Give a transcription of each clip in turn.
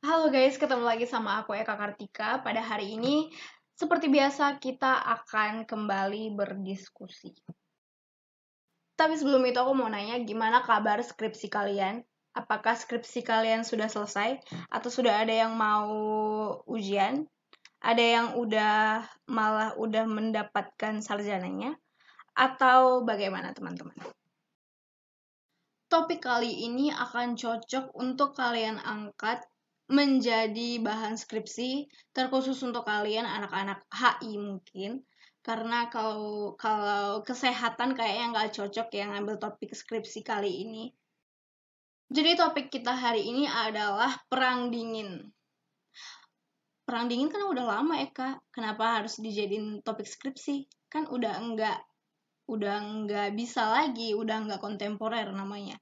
Halo guys, ketemu lagi sama aku Eka Kartika. Pada hari ini, seperti biasa kita akan kembali berdiskusi. Tapi sebelum itu aku mau nanya, gimana kabar skripsi kalian? Apakah skripsi kalian sudah selesai? Atau sudah ada yang mau ujian? Ada yang malah udah mendapatkan sarjananya? Atau bagaimana teman-teman? Topik kali ini akan cocok untuk kalian angkat menjadi bahan skripsi, terkhusus untuk kalian anak-anak HI mungkin. Karena kalau kesehatan kayaknya nggak cocok yang ngambil topik skripsi kali ini. Jadi topik kita hari ini adalah perang dingin. Perang dingin kan udah lama ya Kak. Kenapa harus dijadiin topik skripsi? Kan udah nggak bisa lagi, udah nggak kontemporer namanya.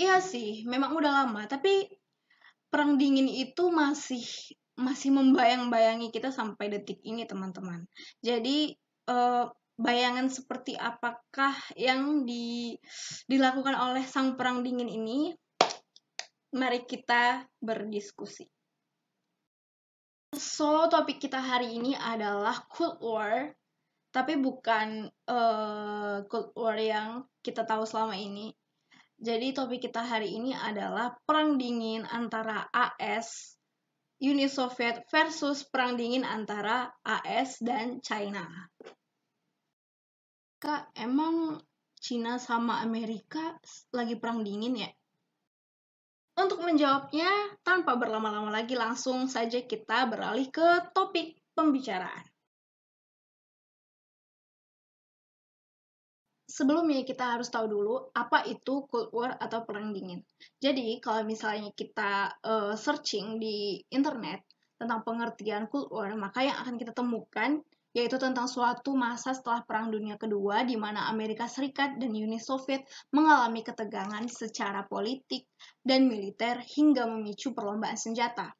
Iya sih, memang udah lama, tapi perang dingin itu masih membayang-bayangi kita sampai detik ini, teman-teman. Jadi, eh, bayangan seperti apakah yang dilakukan oleh sang perang dingin ini? Mari kita berdiskusi. So, topik kita hari ini adalah Cold War, tapi bukan Cold War yang kita tahu selama ini. Jadi topik kita hari ini adalah perang dingin antara AS, Uni Soviet versus perang dingin antara AS dan China. Kak, emang China sama Amerika lagi perang dingin ya? Untuk menjawabnya, tanpa berlama-lama lagi langsung saja kita beralih ke topik pembicaraan. Sebelumnya kita harus tahu dulu apa itu Cold War atau perang dingin. Jadi kalau misalnya kita searching di internet tentang pengertian Cold War, maka yang akan kita temukan yaitu tentang suatu masa setelah Perang Dunia Kedua di mana Amerika Serikat dan Uni Soviet mengalami ketegangan secara politik dan militer hingga memicu perlombaan senjata.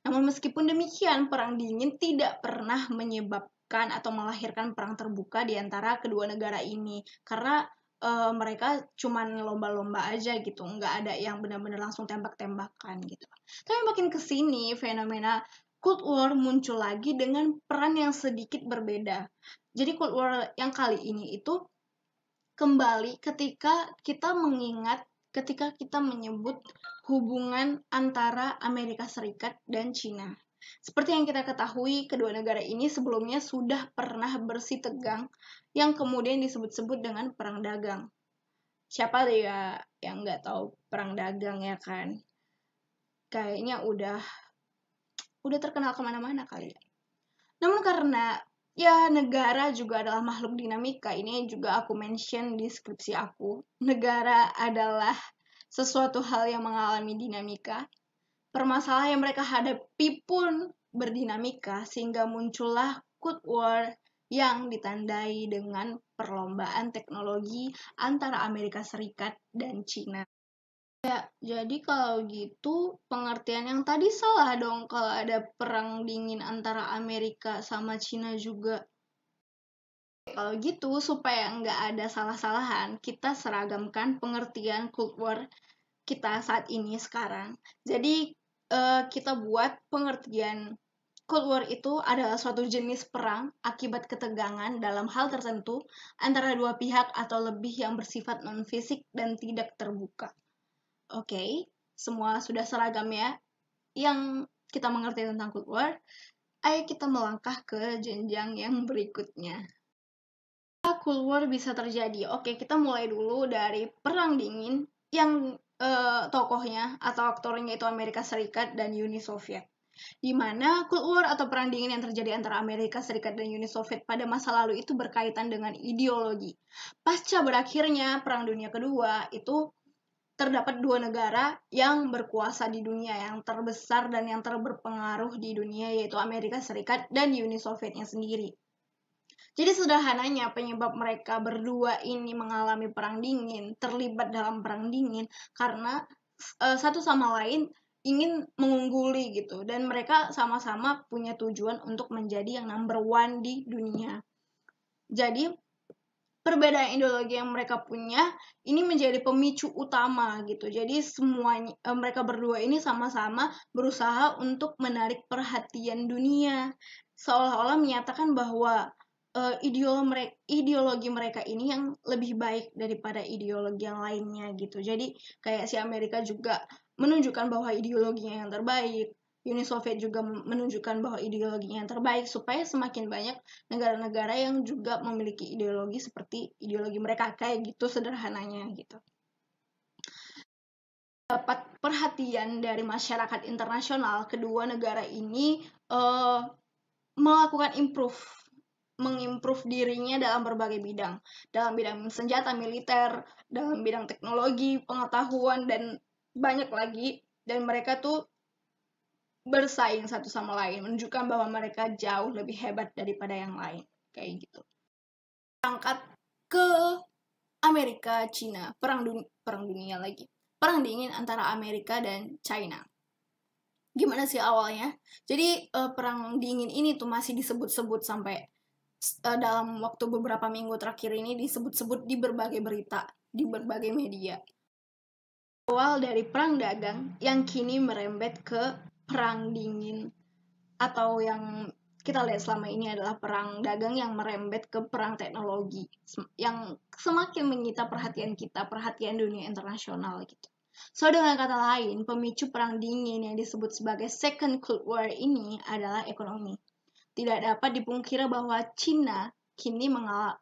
Namun meskipun demikian, perang dingin tidak pernah menyebabkan atau melahirkan perang terbuka di antara kedua negara ini karena mereka cuman lomba-lomba aja gitu, nggak ada yang benar-benar langsung tembak-tembakan gitu. Tapi makin kesini fenomena Cold War muncul lagi dengan peran yang sedikit berbeda. Jadi Cold War yang kali ini itu kembali ketika kita menyebut hubungan antara Amerika Serikat dan China. Seperti yang kita ketahui, kedua negara ini sebelumnya sudah pernah bersih tegang yang kemudian disebut-sebut dengan perang dagang. Siapa ya yang nggak tahu perang dagang ya kan? Kayaknya udah terkenal kemana-mana kali ya. Namun karena ya negara juga adalah makhluk dinamika, ini juga aku mention di skripsi aku. Negara adalah sesuatu hal yang mengalami dinamika. Permasalahan yang mereka hadapi pun berdinamika sehingga muncullah Cold War yang ditandai dengan perlombaan teknologi antara Amerika Serikat dan China. Ya, jadi kalau gitu pengertian yang tadi salah dong kalau ada perang dingin antara Amerika sama China juga. Kalau gitu, supaya nggak ada salah-salahan, kita seragamkan pengertian Cold War kita saat ini sekarang. Jadi, kita buat pengertian Cold War itu adalah suatu jenis perang akibat ketegangan dalam hal tertentu antara dua pihak atau lebih yang bersifat non-fisik dan tidak terbuka. Oke, semua sudah seragam ya. Yang kita mengerti tentang Cold War, ayo kita melangkah ke jenjang yang berikutnya. Cold War bisa terjadi. Oke, kita mulai dulu dari Perang Dingin yang tokohnya atau aktornya itu Amerika Serikat dan Uni Soviet. Di mana Cold War atau Perang Dingin yang terjadi antara Amerika Serikat dan Uni Soviet pada masa lalu itu berkaitan dengan ideologi. Pasca berakhirnya Perang Dunia Kedua itu terdapat dua negara yang berkuasa di dunia, yang terbesar dan yang terberpengaruh di dunia, yaitu Amerika Serikat dan Uni Sovietnya sendiri. Jadi sederhananya penyebab mereka berdua ini mengalami perang dingin, terlibat dalam perang dingin karena satu sama lain ingin mengungguli gitu, dan mereka sama-sama punya tujuan untuk menjadi yang number one di dunia. Jadi perbedaan ideologi yang mereka punya ini menjadi pemicu utama gitu. Jadi semuanya mereka berdua ini sama-sama berusaha untuk menarik perhatian dunia, seolah-olah menyatakan bahwa ideologi mereka ini yang lebih baik daripada ideologi yang lainnya gitu. Jadi kayak si Amerika juga menunjukkan bahwa ideologinya yang terbaik, Uni Soviet juga menunjukkan bahwa ideologinya yang terbaik, supaya semakin banyak negara-negara yang juga memiliki ideologi seperti ideologi mereka, kayak gitu sederhananya gitu. Dapat perhatian dari masyarakat internasional, kedua negara ini melakukan mengimprove dirinya dalam berbagai bidang, dalam bidang senjata militer, dalam bidang teknologi, pengetahuan, dan banyak lagi. Dan mereka tuh bersaing satu sama lain, menunjukkan bahwa mereka jauh lebih hebat daripada yang lain, kayak gitu. Berangkat ke Amerika, Cina, perang dunia lagi, perang dingin antara Amerika dan China. Gimana sih awalnya? Jadi perang dingin ini tuh masih disebut-sebut sampai dalam waktu beberapa minggu terakhir ini disebut-sebut di berbagai berita, di berbagai media. Awal dari perang dagang yang kini merembet ke perang dingin, atau yang kita lihat selama ini adalah perang dagang yang merembet ke perang teknologi, yang semakin menyita perhatian kita, perhatian dunia internasional gitu. So, dengan kata lain, pemicu perang dingin yang disebut sebagai Second Cold War ini adalah ekonomi. Tidak dapat dipungkiri bahwa Cina kini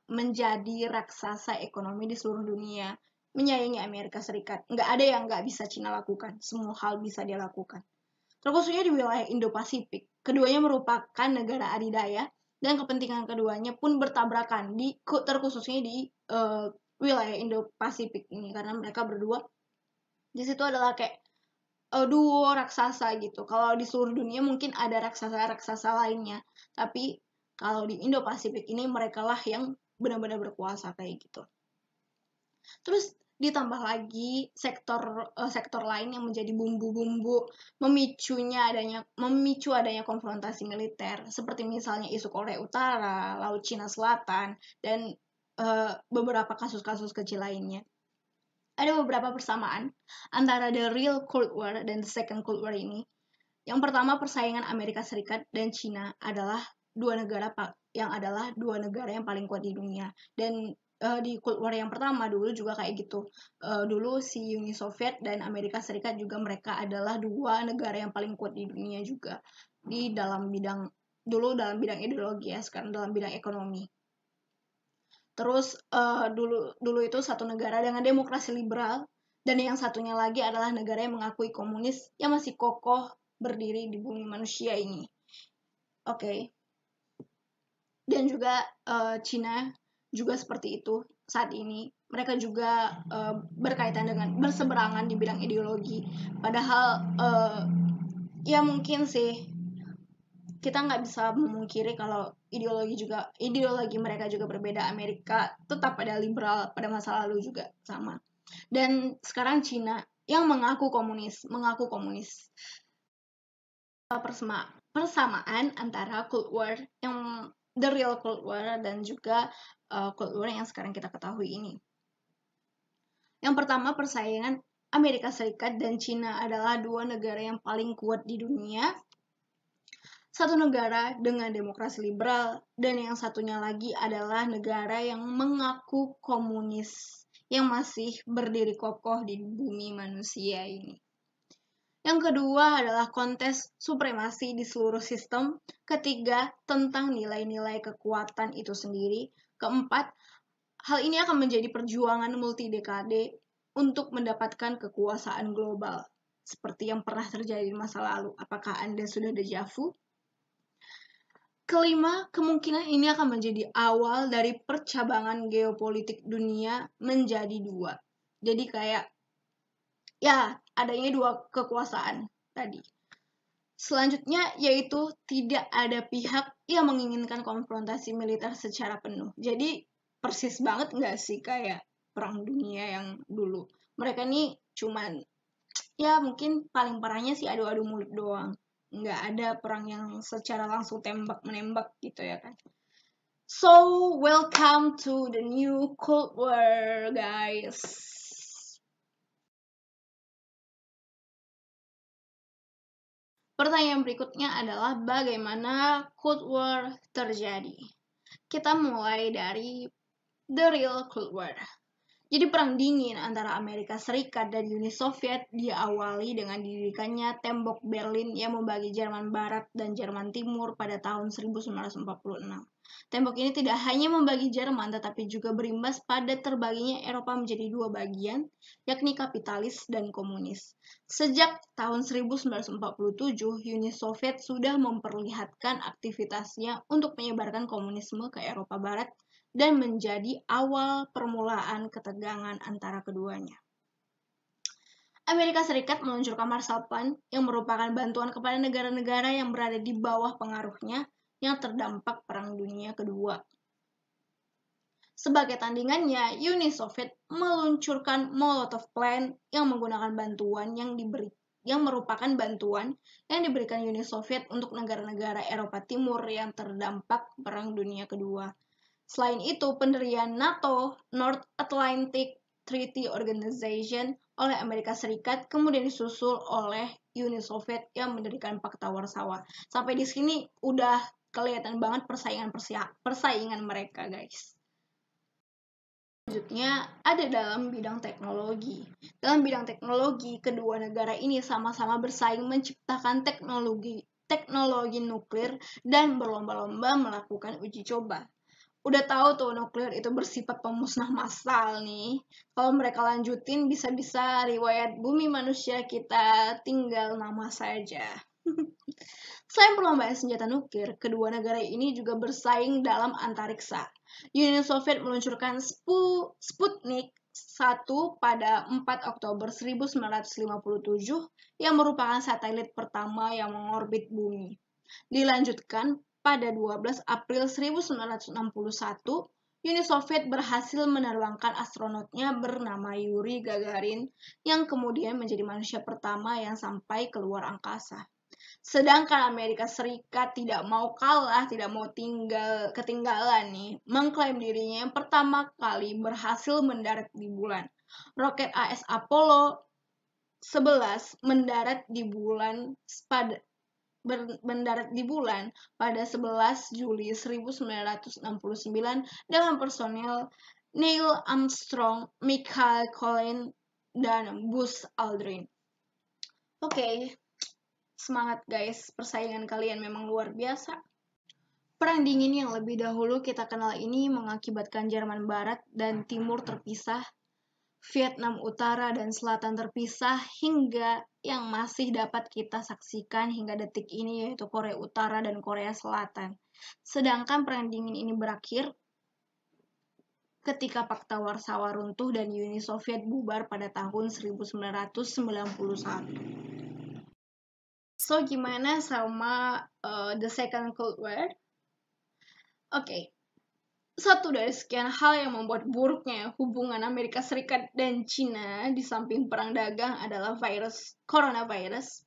menjadi raksasa ekonomi di seluruh dunia, menyaingi Amerika Serikat. Nggak ada yang nggak bisa Cina lakukan, semua hal bisa dia lakukan. Terkhususnya di wilayah Indo-Pasifik. Keduanya merupakan negara adidaya, dan kepentingan keduanya pun bertabrakan, terkhususnya di wilayah Indo-Pasifik ini, karena mereka berdua di situ adalah kayak duo raksasa gitu. Kalau di seluruh dunia mungkin ada raksasa-raksasa lainnya, tapi kalau di Indo-Pasifik ini mereka lah yang benar-benar berkuasa kayak gitu. Terus ditambah lagi sektor lain yang menjadi bumbu-bumbu memicu adanya konfrontasi militer, seperti misalnya isu Korea Utara, Laut Cina Selatan, dan beberapa kasus-kasus kecil lainnya. Ada beberapa persamaan antara the real Cold War dan the second Cold War ini. Yang pertama, persaingan Amerika Serikat dan Cina adalah dua negara yang paling kuat di dunia. Dan di Cold War yang pertama dulu juga kayak gitu. Dulu si Uni Soviet dan Amerika Serikat juga, mereka adalah dua negara yang paling kuat di dunia juga. Dalam bidang ideologi ya, sekarang dalam bidang ekonomi. Terus dulu itu satu negara dengan demokrasi liberal, dan yang satunya lagi adalah negara yang mengakui komunis yang masih kokoh berdiri di bumi manusia ini. Oke. Dan juga Cina juga seperti itu saat ini. Mereka juga berseberangan di bidang ideologi. Padahal ya mungkin sih kita nggak bisa memungkiri kalau ideologi mereka juga berbeda. Amerika tetap pada liberal, pada masa lalu juga sama. Dan sekarang Cina yang mengaku komunis. Persamaan antara Cold War yang the real Cold War dan juga Cold War yang sekarang kita ketahui ini. Yang pertama, persaingan Amerika Serikat dan Cina adalah dua negara yang paling kuat di dunia. Satu negara dengan demokrasi liberal, dan yang satunya lagi adalah negara yang mengaku komunis, yang masih berdiri kokoh di bumi manusia ini. Yang kedua adalah kontes supremasi di seluruh sistem. Ketiga, tentang nilai-nilai kekuatan itu sendiri. Keempat, hal ini akan menjadi perjuangan multi-dekade untuk mendapatkan kekuasaan global, seperti yang pernah terjadi di masa lalu. Apakah Anda sudah deja vu? Kelima, kemungkinan ini akan menjadi awal dari percabangan geopolitik dunia menjadi dua. Jadi kayak, ya, adanya dua kekuasaan tadi. Selanjutnya, yaitu tidak ada pihak yang menginginkan konfrontasi militer secara penuh. Jadi, persis banget nggak sih kayak perang dunia yang dulu. Mereka nih cuman, ya mungkin paling parahnya sih adu-adu mulut doang. Nggak ada perang yang secara langsung tembak-menembak gitu ya kan. So, welcome to the new Cold War, guys. Pertanyaan berikutnya adalah bagaimana Cold War terjadi? Kita mulai dari the real Cold War. Jadi perang dingin antara Amerika Serikat dan Uni Soviet diawali dengan didirikannya tembok Berlin yang membagi Jerman Barat dan Jerman Timur pada tahun 1946. Tembok ini tidak hanya membagi Jerman tetapi juga berimbas pada terbaginya Eropa menjadi dua bagian, yakni kapitalis dan komunis. Sejak tahun 1947, Uni Soviet sudah memperlihatkan aktivitasnya untuk menyebarkan komunisme ke Eropa Barat dan menjadi awal permulaan ketegangan antara keduanya. Amerika Serikat meluncurkan Marshall Plan yang merupakan bantuan kepada negara-negara yang berada di bawah pengaruhnya yang terdampak Perang Dunia Kedua. Sebagai tandingannya, Uni Soviet meluncurkan Molotov Plan yang menggunakan bantuan yang merupakan bantuan yang diberikan Uni Soviet untuk negara-negara Eropa Timur yang terdampak Perang Dunia Kedua. Selain itu, pendirian NATO, North Atlantic Treaty Organization, oleh Amerika Serikat kemudian disusul oleh Uni Soviet yang mendirikan Pakta Warsawa. Sampai di sini udah kelihatan banget persaingan mereka, guys. Selanjutnya ada dalam bidang teknologi. Dalam bidang teknologi, kedua negara ini sama-sama bersaing menciptakan teknologi nuklir dan berlomba-lomba melakukan uji coba. Udah tahu tuh nuklir itu bersifat pemusnah massal nih. Kalau mereka lanjutin bisa-bisa riwayat bumi manusia kita tinggal nama saja. Selain perlombaan senjata nuklir, kedua negara ini juga bersaing dalam antariksa. Uni Soviet meluncurkan Sputnik 1 pada 4 Oktober 1957 yang merupakan satelit pertama yang mengorbit bumi. Dilanjutkan pada 12 April 1961, Uni Soviet berhasil menerbangkan astronotnya bernama Yuri Gagarin yang kemudian menjadi manusia pertama yang sampai keluar angkasa. Sedangkan Amerika Serikat tidak mau kalah, tidak mau ketinggalan nih, mengklaim dirinya yang pertama kali berhasil mendarat di bulan. Roket AS Apollo 11 mendarat di bulan pada 11 Juli 1969 dengan personel Neil Armstrong, Michael Collins, dan Buzz Aldrin. Oke, semangat guys, persaingan kalian memang luar biasa. Perang dingin yang lebih dahulu kita kenal ini mengakibatkan Jerman Barat dan Timur terpisah, Vietnam Utara dan Selatan terpisah, hingga yang masih dapat kita saksikan hingga detik ini yaitu Korea Utara dan Korea Selatan. Sedangkan perang dingin ini berakhir ketika Pakta Warsawa runtuh dan Uni Soviet bubar pada tahun 1991. So, gimana sama the Second Cold War? Oke. Satu dari sekian hal yang membuat buruknya hubungan Amerika Serikat dan Cina di samping perang dagang adalah coronavirus.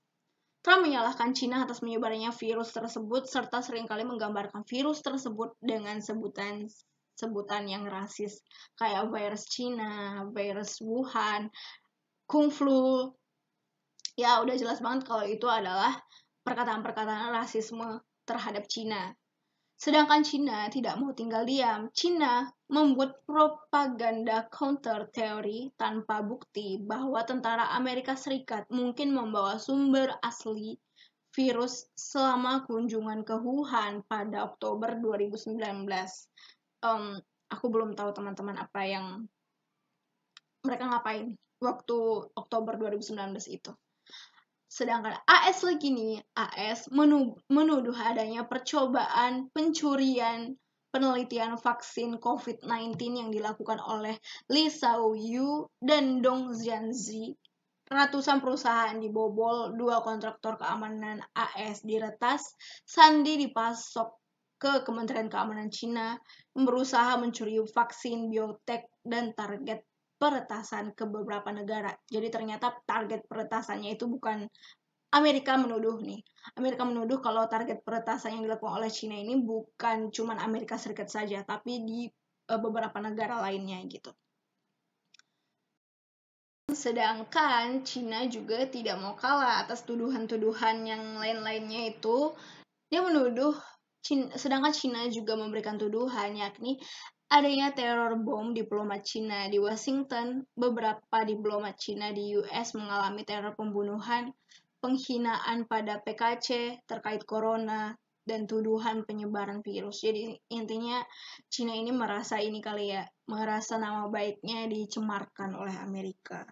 Trump menyalahkan Cina atas menyebarnya virus tersebut serta seringkali menggambarkan virus tersebut dengan sebutan yang rasis kayak virus Cina, virus Wuhan, Kung Flu. Ya, udah jelas banget kalau itu adalah perkataan-perkataan rasisme terhadap Cina. Sedangkan Cina tidak mau tinggal diam. Cina membuat propaganda counter teori tanpa bukti bahwa tentara Amerika Serikat mungkin membawa sumber asli virus selama kunjungan ke Wuhan pada Oktober 2019. Aku belum tahu teman-teman apa yang mereka ngapain waktu Oktober 2019 itu. Sedangkan AS lagi nih, AS menuduh adanya percobaan pencurian penelitian vaksin COVID-19 yang dilakukan oleh Li Xiaoyu dan Dong Jianzi. Ratusan perusahaan dibobol, 2 kontraktor keamanan AS diretas, sandi dipasok ke Kementerian Keamanan Cina, berusaha mencuri vaksin biotech dan target peretasan ke beberapa negara. Jadi ternyata target peretasannya itu bukan Amerika menuduh kalau target peretasan yang dilakukan oleh China ini bukan cuma Amerika Serikat saja, tapi di beberapa negara lainnya gitu. Sedangkan China juga tidak mau kalah atas tuduhan-tuduhan yang lain-lainnya itu. Dia menuduh, sedangkan China juga memberikan tuduhan, yakni adanya teror bom diplomat China di Washington. Beberapa diplomat China di US mengalami teror pembunuhan, penghinaan pada PKC terkait corona, dan tuduhan penyebaran virus. Jadi intinya China ini merasa nama baiknya dicemarkan oleh Amerika.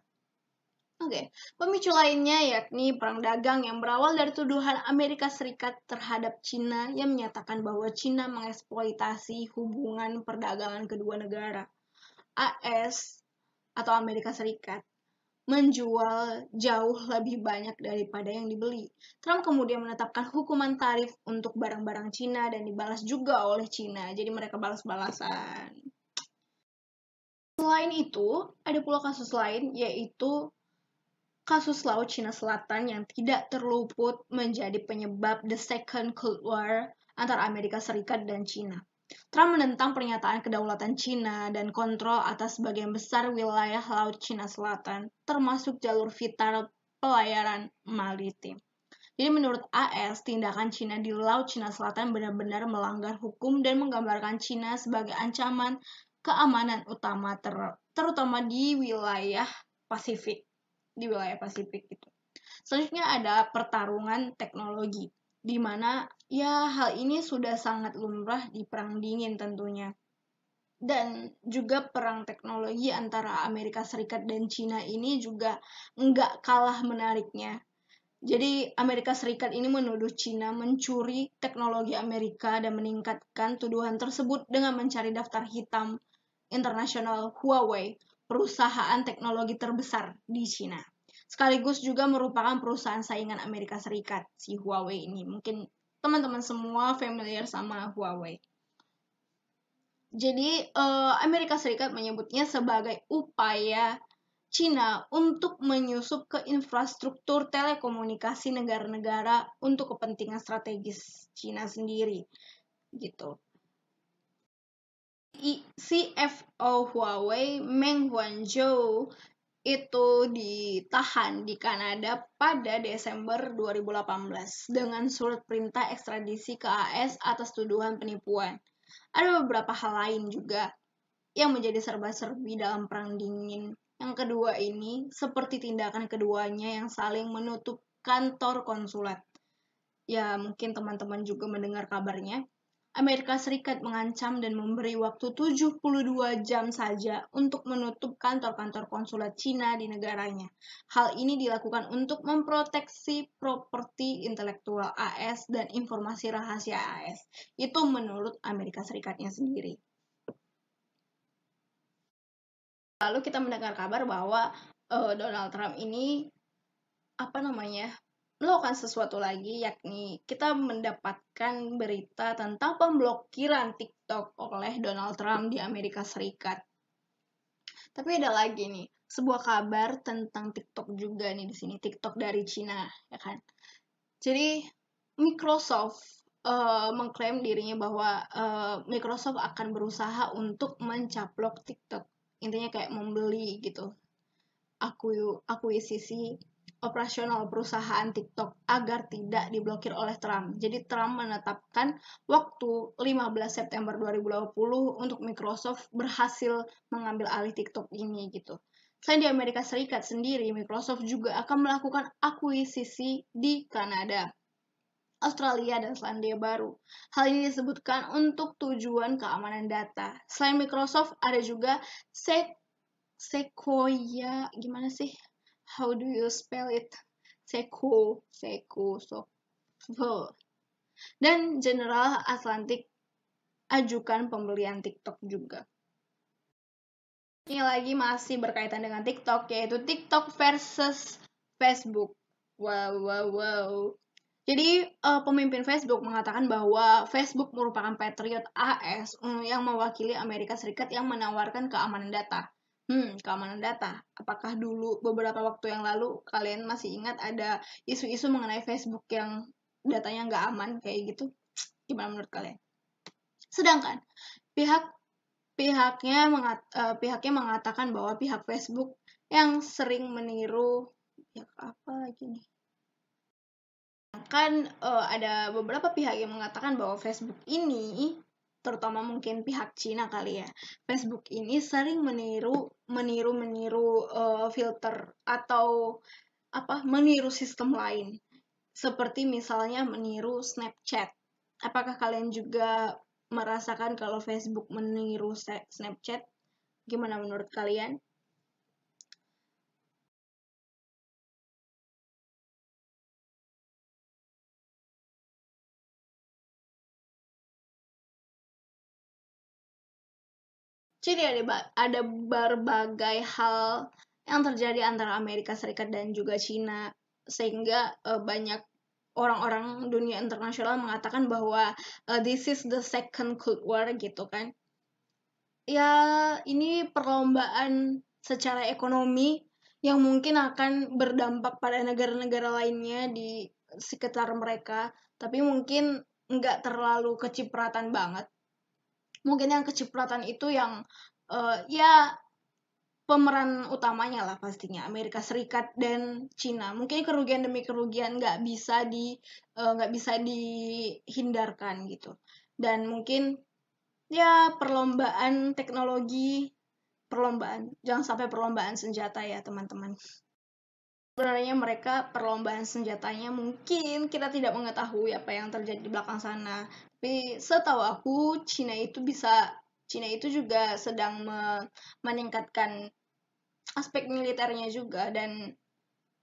Oke, pemicu lainnya yakni perang dagang yang berawal dari tuduhan Amerika Serikat terhadap China yang menyatakan bahwa China mengeksploitasi hubungan perdagangan kedua negara. AS atau Amerika Serikat menjual jauh lebih banyak daripada yang dibeli. Trump kemudian menetapkan hukuman tarif untuk barang-barang China dan dibalas juga oleh China. Jadi mereka balas-balasan. Selain itu, ada pula kasus lain yaitu kasus Laut Cina Selatan yang tidak terluput menjadi penyebab The Second Cold War antara Amerika Serikat dan China. Trump menentang pernyataan kedaulatan China dan kontrol atas sebagian besar wilayah Laut Cina Selatan, termasuk jalur vital pelayaran maritim. Jadi menurut AS, tindakan China di Laut Cina Selatan benar-benar melanggar hukum dan menggambarkan China sebagai ancaman keamanan utama terutama di wilayah Pasifik. Gitu. Selanjutnya ada pertarungan teknologi, di mana ya hal ini sudah sangat lumrah di perang dingin tentunya. Dan juga perang teknologi antara Amerika Serikat dan China ini juga nggak kalah menariknya. Jadi Amerika Serikat ini menuduh China mencuri teknologi Amerika dan meningkatkan tuduhan tersebut dengan mencari daftar hitam internasional Huawei, perusahaan teknologi terbesar di China. Sekaligus juga merupakan perusahaan saingan Amerika Serikat, si Huawei ini. Mungkin teman-teman semua familiar sama Huawei. Jadi Amerika Serikat menyebutnya sebagai upaya China untuk menyusup ke infrastruktur telekomunikasi negara-negara untuk kepentingan strategis China sendiri, gitu. CFO Huawei Meng Wanzhou itu ditahan di Kanada pada Desember 2018 dengan surat perintah ekstradisi ke AS atas tuduhan penipuan. Ada beberapa hal lain juga yang menjadi serba-serbi dalam perang dingin. Yang kedua ini seperti tindakan keduanya yang saling menutup kantor konsulat. Ya, mungkin teman-teman juga mendengar kabarnya. Amerika Serikat mengancam dan memberi waktu 72 jam saja untuk menutup kantor-kantor konsulat Cina di negaranya. Hal ini dilakukan untuk memproteksi properti intelektual AS dan informasi rahasia AS. Itu menurut Amerika Serikatnya sendiri. Lalu kita mendengar kabar bahwa Donald Trump ini melakukan sesuatu lagi, yakni kita mendapatkan berita tentang pemblokiran TikTok oleh Donald Trump di Amerika Serikat. Tapi ada lagi nih, sebuah kabar tentang TikTok juga nih di sini, TikTok dari Cina, ya kan? Jadi Microsoft mengklaim dirinya bahwa Microsoft akan berusaha untuk mencaplok TikTok. Intinya kayak membeli gitu, akuisisi operasional perusahaan TikTok agar tidak diblokir oleh Trump. Jadi Trump menetapkan waktu 15 September 2020 untuk Microsoft berhasil mengambil alih TikTok ini gitu. Selain di Amerika Serikat sendiri, Microsoft juga akan melakukan akuisisi di Kanada, Australia, dan Selandia Baru. Hal ini disebutkan untuk tujuan keamanan data. Selain Microsoft, ada juga Sequoia, gimana sih? How do you spell it? Dan General Atlantic ajukan pembelian TikTok juga. Ini lagi masih berkaitan dengan TikTok, yaitu TikTok versus Facebook. Wow. Jadi pemimpin Facebook mengatakan bahwa Facebook merupakan patriot AS yang mewakili Amerika Serikat yang menawarkan keamanan data. Keamanan data. Apakah dulu beberapa waktu yang lalu kalian masih ingat ada isu-isu mengenai Facebook yang datanya nggak aman kayak gitu? Gimana menurut kalian? Sedangkan pihak pihaknya mengatakan bahwa pihak Facebook yang sering meniru pihak apa lagi nih? Kan ada beberapa pihak yang mengatakan bahwa Facebook ini, terutama mungkin pihak Cina kali ya, Facebook ini sering meniru filter atau meniru sistem lain, seperti misalnya meniru Snapchat. Apakah kalian juga merasakan kalau Facebook meniru Snapchat? Gimana menurut kalian? Jadi ada berbagai hal yang terjadi antara Amerika Serikat dan juga Cina, sehingga banyak orang-orang dunia internasional mengatakan bahwa this is the second Cold War gitu kan. Ya, ini perlombaan secara ekonomi yang mungkin akan berdampak pada negara-negara lainnya di sekitar mereka, tapi mungkin nggak terlalu kecipratan banget. Mungkin yang kecipratan itu yang ya pemeran utamanya lah pastinya Amerika Serikat dan Cina. Mungkin kerugian demi kerugian nggak bisa dihindarkan gitu. Dan mungkin ya jangan sampai perlombaan senjata ya teman-teman. Sebenarnya mereka perlombaan senjatanya mungkin kita tidak mengetahui apa yang terjadi di belakang sana. Tapi setahu aku Cina itu juga sedang meningkatkan aspek militernya juga, dan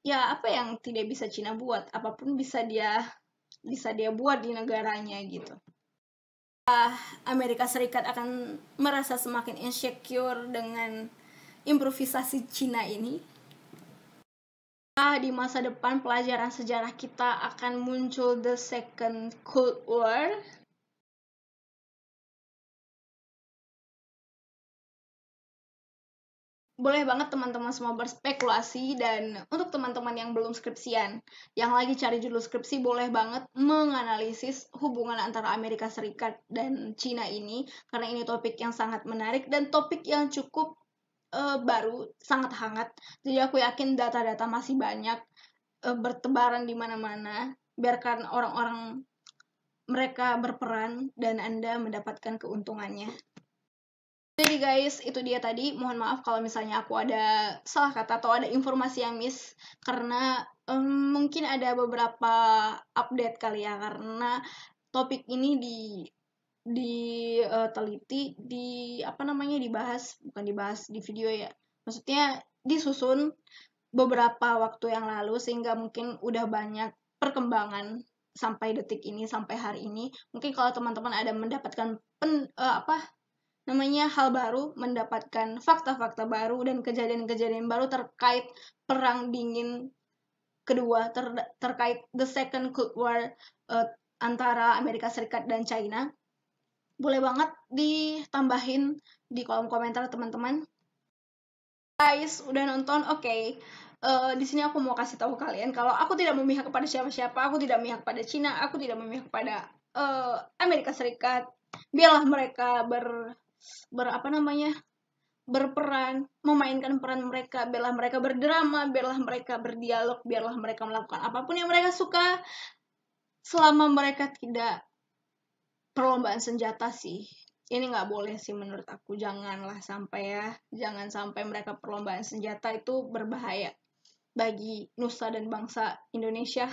ya apa yang tidak bisa Cina buat, apapun bisa dia buat di negaranya gitu. Amerika Serikat akan merasa semakin insecure dengan improvisasi Cina ini. Di masa depan pelajaran sejarah kita akan muncul the second Cold War. Boleh banget teman-teman semua berspekulasi, dan untuk teman-teman yang belum skripsian, yang lagi cari judul skripsi, boleh banget menganalisis hubungan antara Amerika Serikat dan Cina ini, karena ini topik yang sangat menarik dan topik yang cukup baru, sangat hangat. Jadi aku yakin data-data masih banyak bertebaran di mana-mana. Biarkan orang-orang mereka berperan dan Anda mendapatkan keuntungannya. Jadi guys, itu dia tadi. Mohon maaf kalau misalnya aku ada salah kata atau ada informasi yang miss, karena mungkin ada beberapa update kali ya, karena topik ini diteliti, dibahas di video ya. Maksudnya disusun beberapa waktu yang lalu, sehingga mungkin udah banyak perkembangan sampai detik ini, sampai hari ini. Mungkin kalau teman-teman ada mendapatkan hal baru, mendapatkan fakta-fakta baru dan kejadian-kejadian baru terkait perang dingin kedua, terkait the second Cold War antara Amerika Serikat dan China, boleh banget ditambahin di kolom komentar teman-teman. Guys, udah nonton? Oke. Di sini aku mau kasih tahu kalian kalau aku tidak memihak kepada siapa-siapa, aku tidak memihak pada Cina, aku tidak memihak pada Amerika Serikat. Biarlah mereka berperan, memainkan peran mereka, biarlah mereka berdrama, biarlah mereka berdialog, biarlah mereka melakukan apapun yang mereka suka, selama mereka tidak perlombaan senjata sih. Ini nggak boleh sih menurut aku, janganlah sampai ya, jangan sampai mereka perlombaan senjata, itu berbahaya bagi nusa dan bangsa Indonesia.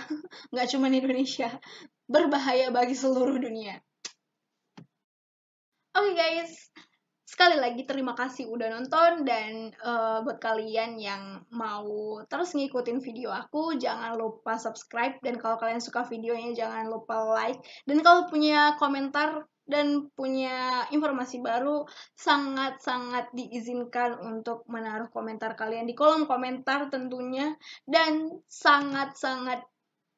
Nggak cuma Indonesia, berbahaya bagi seluruh dunia. Oke guys, sekali lagi terima kasih udah nonton, dan buat kalian yang mau terus ngikutin video aku, jangan lupa subscribe, dan kalau kalian suka videonya jangan lupa like, dan kalau punya komentar dan punya informasi baru, sangat-sangat diizinkan untuk menaruh komentar kalian di kolom komentar tentunya, dan sangat-sangat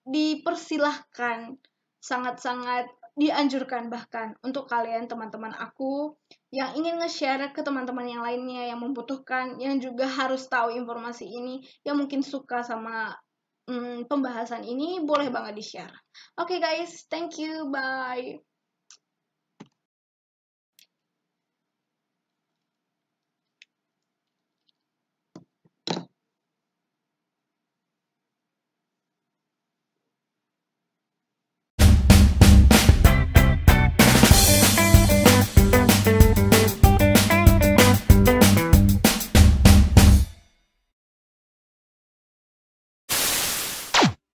dipersilahkan, sangat-sangat dianjurkan bahkan untuk kalian teman-teman aku yang ingin nge-share ke teman-teman yang lainnya yang membutuhkan, yang juga harus tahu informasi ini, yang mungkin suka sama pembahasan ini, boleh banget di-share. Oke guys, thank you, bye.